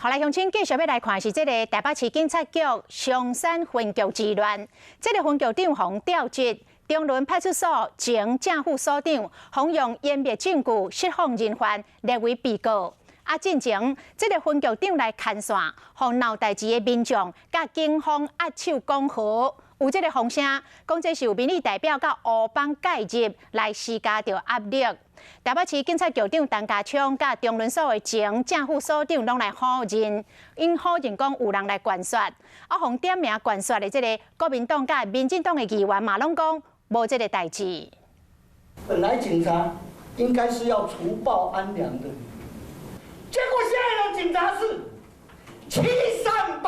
好来，乡亲继续要来看是这个台北市警察局松山分局之乱。这个分局长洪调职中仑派出所前正副所长，洪用湮灭证据、释放人犯列为被告。进前这个分局长来牵线，让闹代志的民众甲警方握手讲和。有这个风声，讲这是有民意代表甲乌帮介入来施加着压力。台北市警察局长陈家昌甲中仑所的前正副所长拢来否认，因否认讲有人来灌刷，互点名灌刷的这个国民党甲民进党的议员嘛，拢讲无这个代志。本来警察应该是要除暴安良的，结果现在的警察是7382。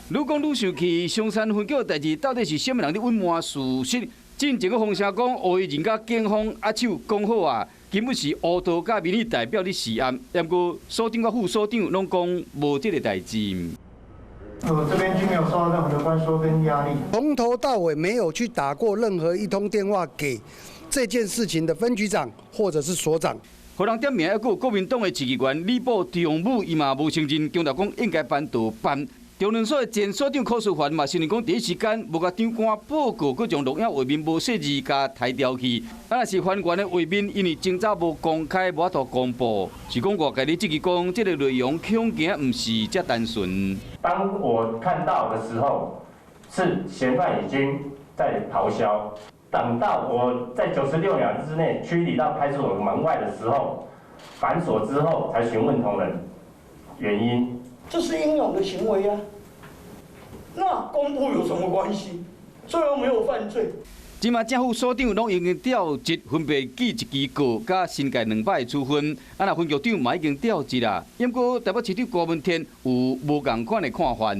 愈讲愈生气，松山分局的代志到底是什么人伫隐瞒事实？进前个风声讲，乌衣人甲警方握手讲好啊，根本是乌道甲民意代表伫施压。不过所长甲副所长拢讲无这个代志。我这边就没有受到任何的关说跟压力，从头到尾没有去打过任何一通电话给这件事情的分局长或者是所长。互人点名，还有国民党的市议员李宝中武，伊嘛无承认，强调讲应该扳倒办。中仑所的前所长柯淑环嘛承认讲第一时间无甲长官报告，佮将录影画面无细字甲抬掉去。若是还原的画面，因为侦查无公开，无法度公布。是讲外界咧质疑讲，这个内容恐惊唔是遮单纯。当我看到的时候，是嫌犯已经在咆哮。等到我在96秒之内驱离到派出所门外的时候，反锁之后才询问同仁原因。这是英勇的行为啊！那公布有什么关系？虽然没有犯罪。即马正副所长拢已经调职，分别记一支告，甲新界2摆处分。那分局长嘛已经调职啦。不过台北市长郭文天有无共款的看法。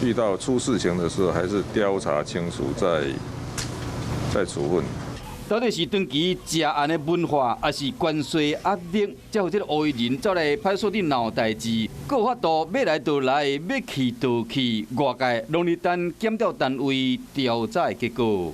遇到出事情的时候，还是调查清楚再处分。到底是长期食案的文化，还是关税压力，才有这个乌衣人走来派出所里闹代志？阁有法度要来就来，要去就去，外界拢伫等检调单位调查的结果。